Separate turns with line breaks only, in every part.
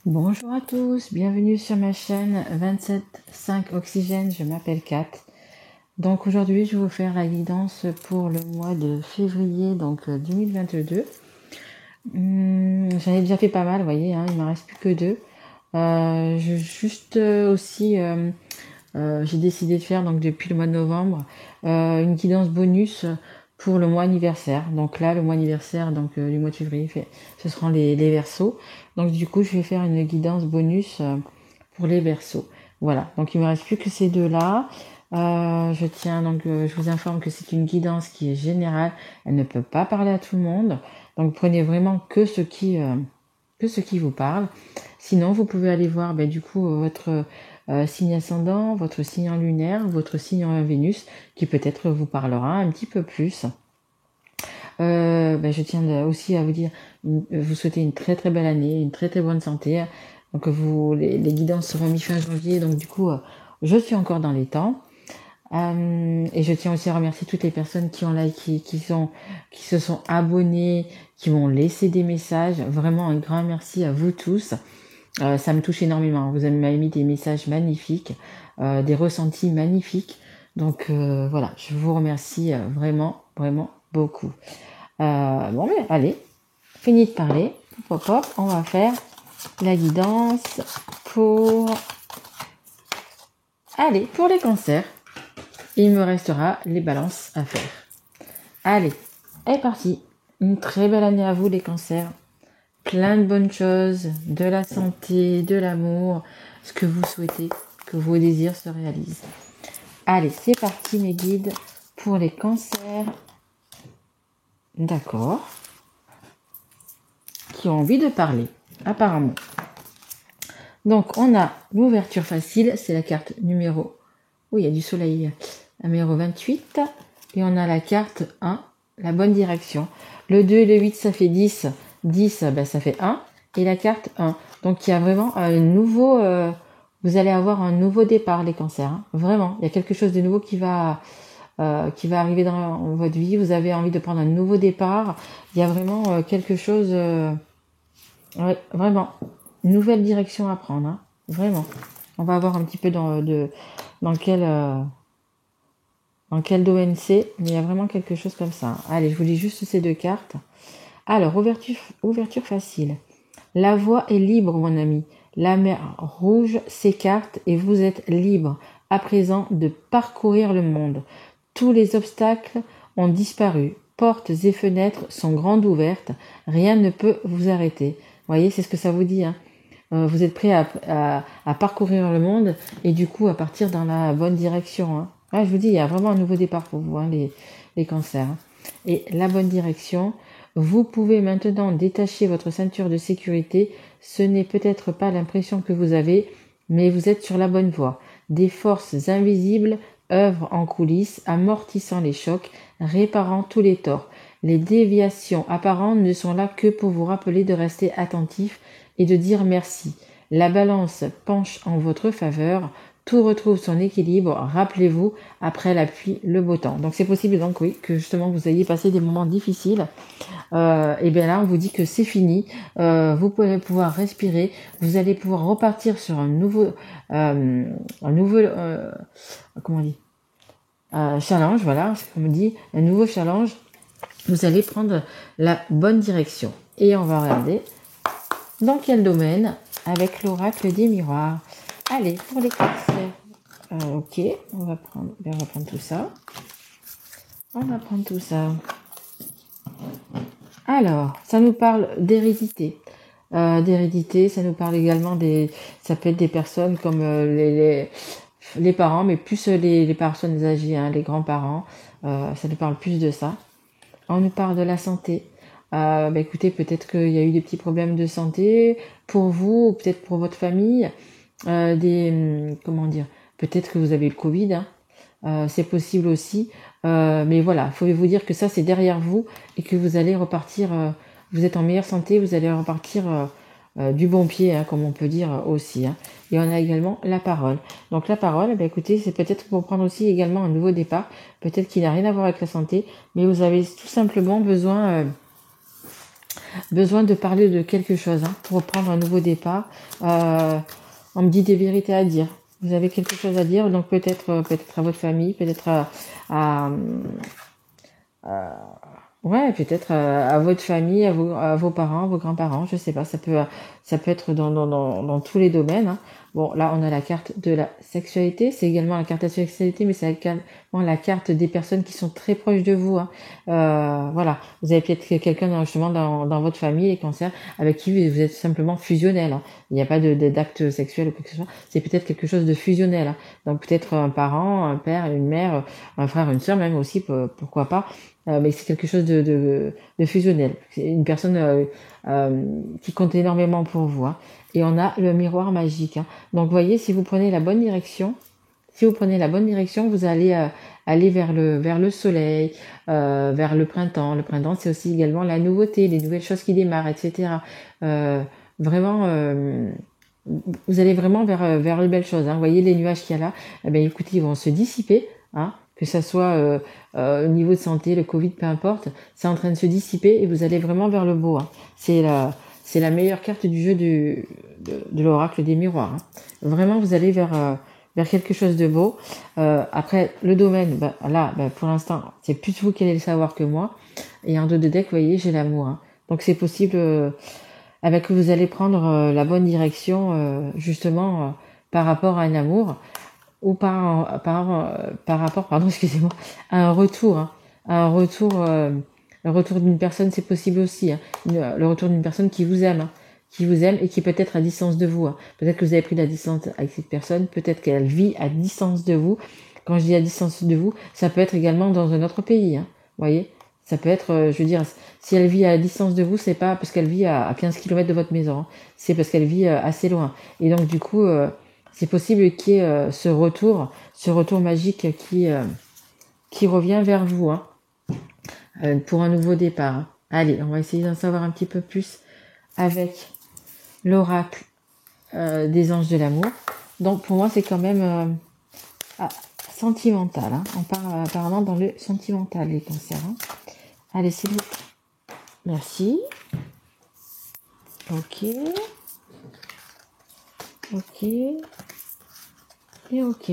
Bonjour à tous, bienvenue sur ma chaîne 27.5 Oxygène, je m'appelle Kat. Donc aujourd'hui je vais vous faire la guidance pour le mois de février 2022. J'en ai déjà fait pas mal, vous voyez, il ne m'en reste plus que deux. J'ai décidé de faire depuis le mois de novembre une guidance bonus pour le mois anniversaire. Donc là, le mois anniversaire du mois de février, ce seront les Verseaux. Donc du coup, je vais faire une guidance bonus pour les Verseaux. Voilà, donc il me reste plus que ces deux-là. Je vous informe que c'est une guidance qui est générale. Elle ne peut pas parler à tout le monde. Donc prenez vraiment que ce qui vous parle. Sinon, vous pouvez aller voir votre signe ascendant, votre signe en lunaire, votre signe en Vénus, qui peut-être vous parlera un petit peu plus. Je tiens aussi à vous souhaiter une très très belle année, une très très bonne santé. Donc les guidances seront mi-fin janvier, donc du coup, je suis encore dans les temps. Et je tiens aussi à remercier toutes les personnes qui ont liké, qui se sont abonnées, qui m'ont laissé des messages. Vraiment un grand merci à vous tous. Ça me touche énormément. Vous m'avez mis des messages magnifiques, des ressentis magnifiques. Donc voilà, je vous remercie vraiment, vraiment beaucoup. Allez, fini de parler. Hop, hop, on va faire la guidance pour les cancers. Il me restera les balances à faire. Allez, est parti. Une très belle année à vous les cancers. Plein de bonnes choses, de la santé, de l'amour, ce que vous souhaitez, que vos désirs se réalisent. Allez, c'est parti mes guides pour les cancers. D'accord. Qui ont envie de parler, apparemment. Donc, on a l'ouverture facile, c'est la carte numéro... Oui, il y a du soleil. La numéro 28. Et on a la carte 1, la bonne direction. Le 2 et le 8, ça fait 10. 10, ça fait 1. Et la carte 1. Donc, il y a vraiment un nouveau... vous allez avoir un nouveau départ, les cancers. Hein. Vraiment, il y a quelque chose de nouveau qui va arriver dans votre vie. Vous avez envie de prendre un nouveau départ. Il y a vraiment quelque chose... vraiment, une nouvelle direction à prendre. Hein. Vraiment. On va voir un petit peu dans quel domaine c'est, mais il y a vraiment quelque chose comme ça. Allez, je vous lis juste ces deux cartes. Alors, ouverture facile. La voie est libre, mon ami. La mer rouge s'écarte et vous êtes libre, à présent, de parcourir le monde. Tous les obstacles ont disparu. Portes et fenêtres sont grandes ouvertes. Rien ne peut vous arrêter. Vous voyez, c'est ce que ça vous dit, hein. Vous êtes prêt à parcourir le monde et du coup à partir dans la bonne direction. Hein. Ah, je vous dis, il y a vraiment un nouveau départ pour vous, hein, les cancers. Hein. Et la bonne direction, vous pouvez maintenant détacher votre ceinture de sécurité. Ce n'est peut-être pas l'impression que vous avez, mais vous êtes sur la bonne voie. Des forces invisibles œuvrent en coulisses, amortissant les chocs, réparant tous les torts. Les déviations apparentes ne sont là que pour vous rappeler de rester attentif et de dire merci. La balance penche en votre faveur, tout retrouve son équilibre, rappelez-vous, après la pluie, le beau temps. Donc c'est possible donc oui, que justement vous ayez passé des moments difficiles, et bien là on vous dit que c'est fini, vous pourrez pouvoir respirer, vous allez pouvoir repartir sur un nouveau challenge, voilà, c'est comme on dit, un nouveau challenge, vous allez prendre la bonne direction. Et on va regarder dans quel domaine avec l'oracle des miroirs. Allez, pour les cancers. Ok, on va prendre tout ça. On va prendre tout ça. Alors, ça nous parle d'hérédité. D'hérédité, ça nous parle également ça peut être des personnes comme les parents, mais plus les personnes âgées, hein, les grands-parents. Ça nous parle plus de ça. On nous parle de la santé. Écoutez, peut-être qu'il y a eu des petits problèmes de santé pour vous, ou peut-être pour votre famille. Peut-être que vous avez eu le Covid, hein. C'est possible aussi. Mais voilà, il faut vous dire que ça, c'est derrière vous et que vous allez repartir, vous êtes en meilleure santé, vous allez repartir du bon pied, hein, comme on peut dire aussi. Hein. Et on a également la parole. Donc la parole, écoutez, c'est peut-être pour prendre aussi également un nouveau départ. Peut-être qu'il n'a rien à voir avec la santé, mais vous avez tout simplement besoin besoin de parler de quelque chose pour prendre un nouveau départ. On me dit des vérités à dire. Vous avez quelque chose à dire, donc peut-être à votre famille, peut-être à ouais, peut-être à votre famille, à vos parents, vos grands-parents, je sais pas, ça peut être dans tous les domaines. Bon, là, on a la carte de la sexualité, c'est également la carte de la sexualité, mais c'est également la carte des personnes qui sont très proches de vous. Voilà, vous avez peut-être quelqu'un justement dans votre famille, les cancers, avec qui vous êtes simplement fusionnel. Il n'y a pas d'acte sexuel ou quelque chose. C'est peut-être quelque chose de fusionnel. Donc peut-être un parent, un père, une mère, un frère, une sœur même aussi, pourquoi pas. Mais c'est quelque chose de fusionnel. C'est une personne qui compte énormément pour vous. Et on a le miroir magique. Donc, vous voyez, si vous prenez la bonne direction, vous allez aller vers le soleil, vers le printemps. Le printemps, c'est aussi également la nouveauté, les nouvelles choses qui démarrent, etc. Vraiment, vous allez vraiment vers les belles choses. Vous voyez les nuages qu'il y a là, eh bien, écoutez, ils vont se dissiper. Que ça soit au niveau de santé, le Covid, peu importe, c'est en train de se dissiper et vous allez vraiment vers le beau. C'est la meilleure carte du jeu de l'oracle des miroirs. Vraiment, vous allez vers quelque chose de beau. Après, le domaine, pour l'instant, c'est plus vous qui allez le savoir que moi. Et en dos de deck, vous voyez, j'ai l'amour. Donc, c'est possible avec que vous allez prendre la bonne direction, justement, par rapport à un amour. Ou par rapport, pardon, excusez-moi, à un retour, le retour d'une personne, c'est possible aussi, le retour d'une personne qui vous aime et qui peut être à distance de vous. Peut-être que vous avez pris la distance avec cette personne, peut-être qu'elle vit à distance de vous. Quand je dis à distance de vous, ça peut être également dans un autre pays, vous voyez. Ça peut être, je veux dire, si elle vit à distance de vous, c'est pas parce qu'elle vit à 15 km de votre maison, c'est parce qu'elle vit assez loin. Et donc, du coup, c'est possible qu'il y ait ce retour magique qui revient vers vous pour un nouveau départ. Allez, on va essayer d'en savoir un petit peu plus avec l'oracle des anges de l'amour. Donc pour moi, c'est quand même sentimental. On part apparemment dans le sentimental, les cancers. Allez, s'il vous plaît. Merci. Ok. Et ok.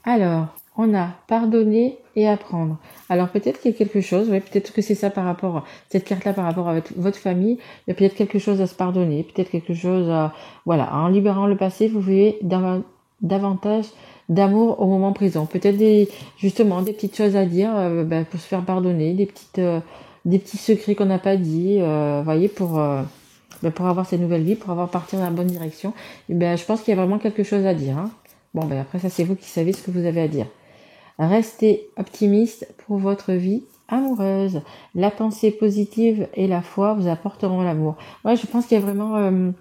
Alors, on a pardonner et apprendre. Alors peut-être qu'il y a quelque chose, peut-être que c'est ça par rapport, cette carte-là par rapport à votre famille, il y a peut-être quelque chose à se pardonner, peut-être quelque chose à, voilà, en libérant le passé, vous voyez davantage d'amour au moment présent. Peut-être justement des petites choses à dire pour se faire pardonner, des petits secrets qu'on n'a pas dit, voyez, pour avoir cette nouvelle vie, pour avoir parti dans la bonne direction. Et je pense qu'il y a vraiment quelque chose à dire. Bon, après ça, c'est vous qui savez ce que vous avez à dire. Restez optimiste pour votre vie amoureuse. La pensée positive et la foi vous apporteront l'amour. Ouais, je pense qu'il y a vraiment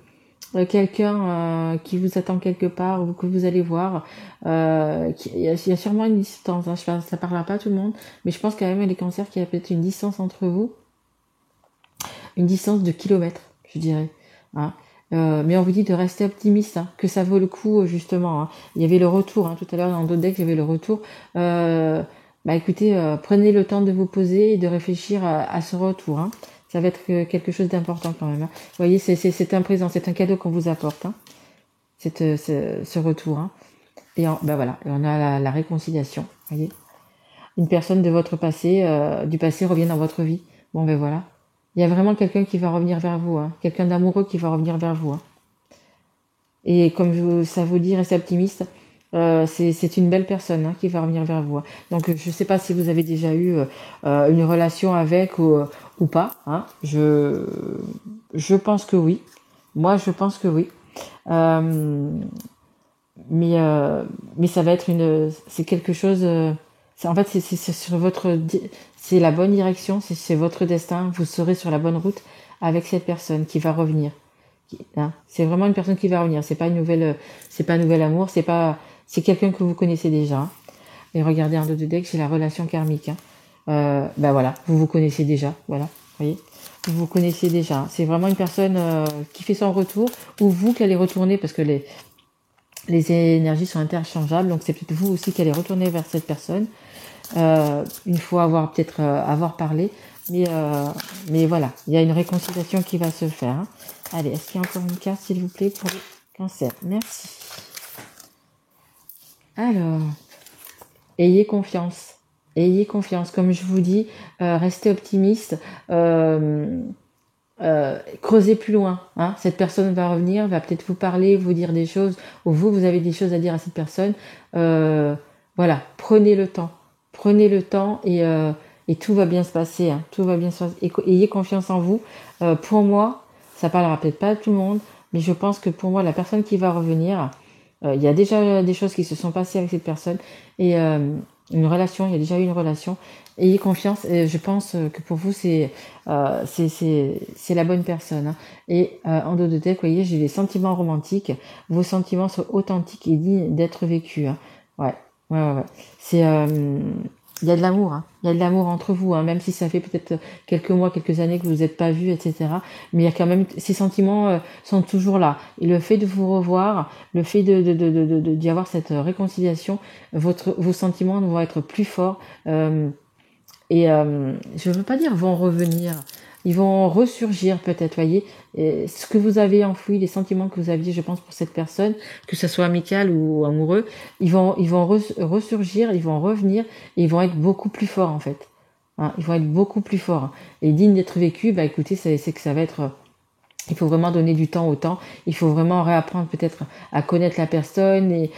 quelqu'un qui vous attend quelque part ou que vous allez voir. Il y a sûrement une distance. Ça parlera pas à tout le monde, mais je pense quand même les cancers qu'il y a peut-être une distance entre vous, une distance de kilomètres, je dirais. Mais on vous dit de rester optimiste, que ça vaut le coup justement. Il y avait le retour, tout à l'heure dans d'autres decks, il y avait le retour. Écoutez, prenez le temps de vous poser et de réfléchir à ce retour. Ça va être quelque chose d'important quand même. Vous voyez, c'est un présent, c'est un cadeau qu'on vous apporte, ce retour. Et voilà, et on a la réconciliation. Voyez, une personne de votre passé, du passé revient dans votre vie. Bon, voilà. Il y a vraiment quelqu'un qui va revenir vers vous, quelqu'un d'amoureux qui va revenir vers vous. Et comme ça vous dit, restez optimiste, c'est une belle personne qui va revenir vers vous. Donc je ne sais pas si vous avez déjà eu une relation avec ou pas. Je pense que oui. Moi, je pense que oui. Mais ça va être c'est quelque chose. En fait, c'est sur c'est la bonne direction, c'est votre destin. Vous serez sur la bonne route avec cette personne qui va revenir. C'est vraiment une personne qui va revenir. C'est pas un nouvel amour. C'est quelqu'un que vous connaissez déjà. Et regardez en dos de deck, c'est la relation karmique. Voilà, vous connaissez déjà. Voilà, voyez, vous connaissez déjà. C'est vraiment une personne qui fait son retour ou vous qui allez retourner parce que les énergies sont interchangeables. Donc c'est peut-être vous aussi qui allez retourner vers cette personne. Une fois avoir parlé, Mais voilà, il y a une réconciliation qui va se faire. Hein. Allez, est-ce qu'il y a encore une carte, s'il vous plaît, pour le cancer? Merci. Alors, ayez confiance. Ayez confiance. Comme je vous dis, restez optimiste. Creusez plus loin. Hein. Cette personne va revenir, va peut-être vous parler, vous dire des choses, ou vous avez des choses à dire à cette personne. Voilà, prenez le temps. Prenez le temps et tout va bien se passer. Hein. Tout va bien se passer. Ayez confiance en vous. Pour moi, ça parlera peut-être pas à tout le monde, mais je pense que pour moi, la personne qui va revenir, il y a déjà des choses qui se sont passées avec cette personne et une relation, il y a déjà eu une relation. Ayez confiance. Et je pense que pour vous, c'est la bonne personne. Hein. Et en dos de tête, vous voyez, j'ai des sentiments romantiques. Vos sentiments sont authentiques et dignes d'être vécus. Hein. Ouais. C'est il y a de l'amour, hein. Il y a de l'amour entre vous, hein, même si ça fait peut-être quelques mois, quelques années que vous n'êtes pas vus, etc. Mais il y a quand même ces sentiments sont toujours là. Et le fait de vous revoir, le fait d'y avoir cette réconciliation, vos sentiments vont être plus forts. Et je ne veux pas dire vont revenir, ils vont ressurgir peut-être, voyez, et ce que vous avez enfoui, les sentiments que vous aviez, je pense, pour cette personne, que ce soit amical ou amoureux, ils vont ressurgir, ils vont revenir, et ils vont être beaucoup plus forts en fait. Hein, ils vont être beaucoup plus forts. Et dignes d'être vécus, bah écoutez, c'est que ça va être... Il faut vraiment donner du temps au temps. Il faut vraiment réapprendre peut-être à connaître la personne et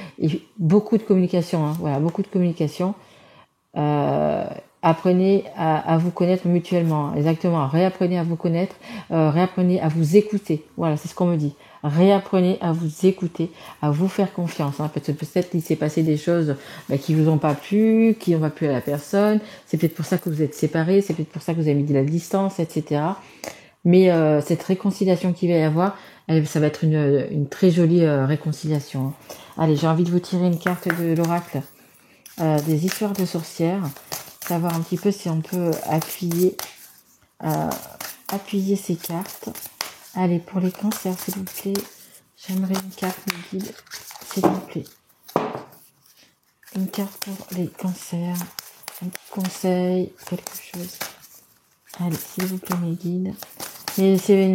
beaucoup de communication. Hein, voilà, beaucoup de communication. Apprenez à vous connaître mutuellement, exactement, réapprenez à vous connaître, réapprenez à vous écouter, voilà, c'est ce qu'on me dit, réapprenez à vous écouter, à vous faire confiance, hein. Peut-être qu'il s'est passé des choses qui vous ont pas plu, qui n'ont pas plu à la personne, c'est peut-être pour ça que vous êtes séparés, c'est peut-être pour ça que vous avez mis de la distance, etc. Mais cette réconciliation qu'il va y avoir, ça va être une très jolie réconciliation. Hein. Allez, j'ai envie de vous tirer une carte de l'oracle. Des histoires de sorcières, savoir un petit peu si on peut appuyer ces cartes. Allez, pour les cancers, s'il vous plaît, j'aimerais une carte me guide, s'il vous plaît. Une carte pour les cancers, un petit conseil, quelque chose. Allez, s'il vous plaît, mes guides. Mais c'est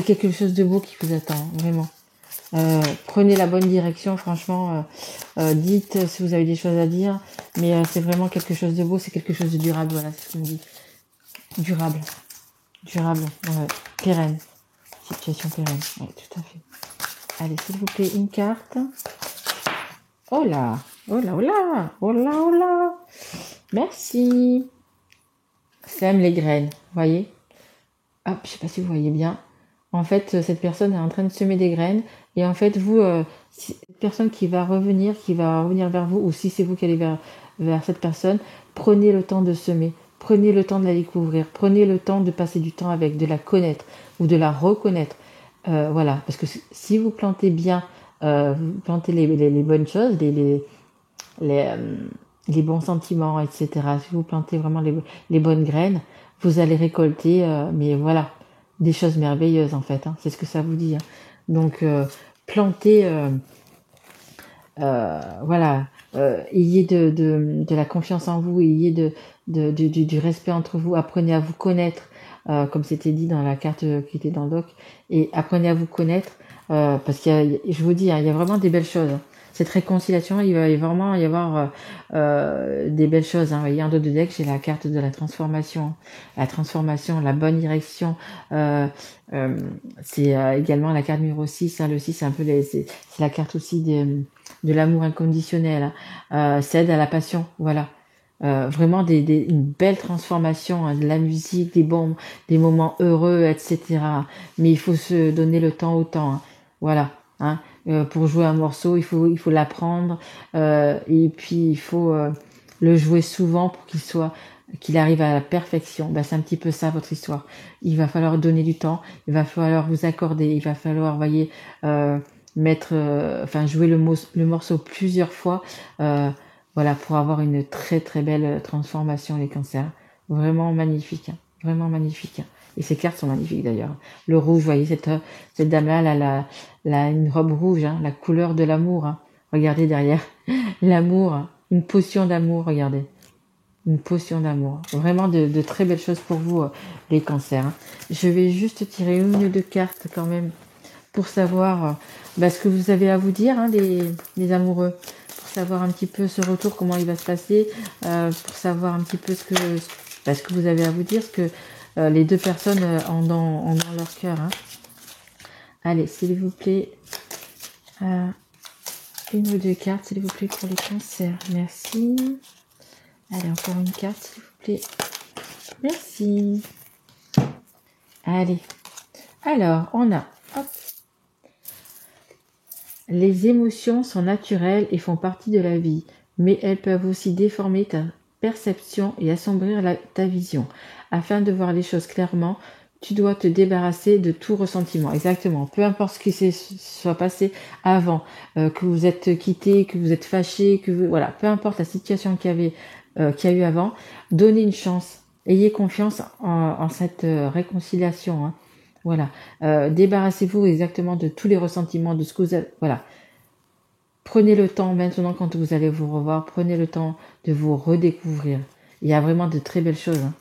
quelque chose de beau qui vous attend, vraiment. Prenez la bonne direction, franchement, dites si vous avez des choses à dire, mais c'est vraiment quelque chose de beau, c'est quelque chose de durable, voilà, c'est ce qu'on me dit. Durable, pérenne, situation pérenne, ouais, tout à fait. Allez, s'il vous plaît, une carte. Oh là, merci. Sème les graines, voyez. Hop, je sais pas si vous voyez bien. En fait, cette personne est en train de semer des graines. Et en fait, vous, cette personne qui va revenir vers vous, ou si c'est vous qui allez vers cette personne, prenez le temps de semer. Prenez le temps de la découvrir. Prenez le temps de passer du temps avec, de la connaître ou de la reconnaître. Voilà, parce que si vous plantez bien, vous plantez les bonnes choses, les bons sentiments, etc. Si vous plantez vraiment les bonnes graines, vous allez récolter, mais voilà, des choses merveilleuses en fait. Hein, c'est ce que ça vous dit. Hein. Donc, plantez, voilà, ayez de la confiance en vous, ayez du respect entre vous, apprenez à vous connaître, comme c'était dit dans la carte qui était dans le doc, et apprenez à vous connaître, parce je vous dis, hein, il y a vraiment des belles choses. Hein. Cette réconciliation, il va vraiment y avoir des belles choses. Hein. Vous voyez, en dos de deck, j'ai la carte de la transformation, la bonne direction. C'est également la carte numéro 6. Hein. Le 6, c'est un peu c'est la carte aussi de l'amour inconditionnel. Hein. C'est à la passion, voilà. Vraiment une belle transformation, hein, de la musique, des moments heureux, etc. Mais il faut se donner le temps au temps. Hein. Voilà. Hein. Pour jouer un morceau, il faut l'apprendre et puis il faut le jouer souvent pour qu'il arrive à la perfection. Ben, c'est un petit peu ça votre histoire. Il va falloir donner du temps, il va falloir vous accorder, il va falloir, voyez, jouer le morceau plusieurs fois, voilà, pour avoir une très très belle transformation les cancers. Vraiment magnifique, hein, vraiment magnifique. Hein. Et ces cartes sont magnifiques d'ailleurs. Le rouge, vous voyez, cette dame-là, elle a une robe rouge, hein, la couleur de l'amour. Hein. Regardez derrière, l'amour, une potion d'amour, regardez. une potion d'amour. Vraiment de très belles choses pour vous, les cancers. Hein. Je vais juste tirer une ou deux cartes quand même pour savoir ce que vous avez à vous dire, hein, les amoureux. Pour savoir un petit peu ce retour, comment il va se passer. Pour savoir un petit peu ce que vous avez à vous dire, ce que les deux personnes ont dans leur cœur. Hein. Allez, s'il vous plaît, une ou deux cartes, s'il vous plaît, pour les cancers. Merci. Allez, encore une carte, s'il vous plaît. Merci. Allez. Alors, on a... Hop. Les émotions sont naturelles et font partie de la vie, mais elles peuvent aussi déformer ta perception et assombrir ta vision. Afin de voir les choses clairement, tu dois te débarrasser de tout ressentiment. Exactement. Peu importe ce qui s'est soit passé avant, que vous êtes quitté, que vous êtes fâché, voilà, peu importe la situation qu'il y a eu avant, donnez une chance. Ayez confiance en cette réconciliation. Hein. Voilà. Débarrassez-vous exactement de tous les ressentiments, de ce que vous avez. Voilà. Prenez le temps maintenant quand vous allez vous revoir, prenez le temps de vous redécouvrir. Il y a vraiment de très belles choses. Hein.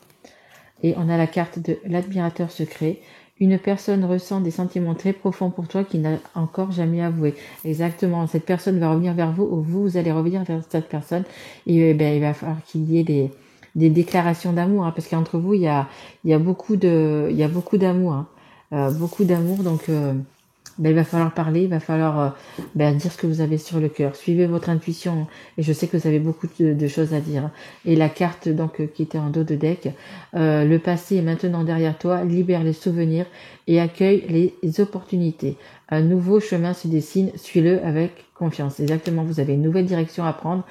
Et on a la carte de l'admirateur secret. Une personne ressent des sentiments très profonds pour toi qu'il n'a encore jamais avoué. Exactement. Cette personne va revenir vers vous ou vous allez revenir vers cette personne. Et il va falloir qu'il y ait des déclarations d'amour. Hein, parce qu'entre vous, il y a beaucoup d'amour. Hein, beaucoup d'amour. Donc, il va falloir parler. Il va falloir dire ce que vous avez sur le cœur. Suivez votre intuition. Et je sais que vous avez beaucoup de choses à dire. Et la carte qui était en dos de deck. Le passé est maintenant derrière toi. Libère les souvenirs et accueille les opportunités. Un nouveau chemin se dessine. Suis-le avec confiance. Exactement. Vous avez une nouvelle direction à prendre.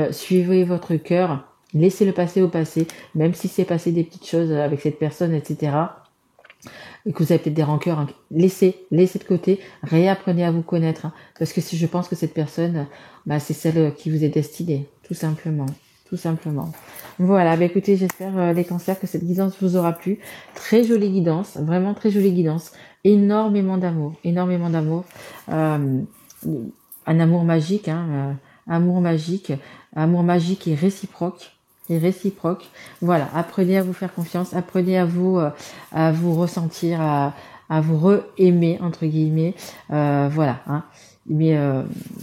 Suivez votre cœur. Laissez le passé au passé. Même si c'est passé des petites choses avec cette personne, etc., et que vous avez peut-être des rancœurs, hein, laissez de côté, réapprenez à vous connaître, hein, parce que je pense que cette personne, c'est celle qui vous est destinée, tout simplement. Voilà, écoutez, j'espère les cancers que cette guidance vous aura plu. Très jolie guidance, vraiment très jolie guidance. Énormément d'amour. Un amour magique, hein, amour magique et réciproque. Voilà, apprenez à vous faire confiance, apprenez à vous ressentir, à vous re-aimer, entre guillemets. Voilà, hein. Mais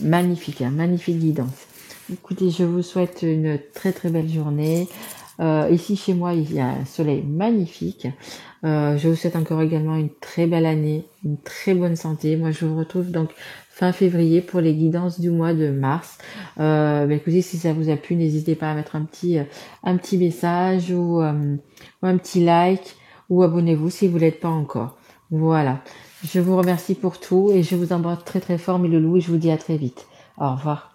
magnifique guidance. Écoutez, je vous souhaite une très très belle journée. Ici chez moi, il y a un soleil magnifique. Je vous souhaite encore également une très belle année, une très bonne santé. Moi, je vous retrouve donc fin février pour les guidances du mois de mars. Écoutez, si ça vous a plu, n'hésitez pas à mettre un petit message ou un petit like ou abonnez-vous si vous l'êtes pas encore. Voilà. Je vous remercie pour tout et je vous embrasse très très fort mes loulous et je vous dis à très vite. Au revoir.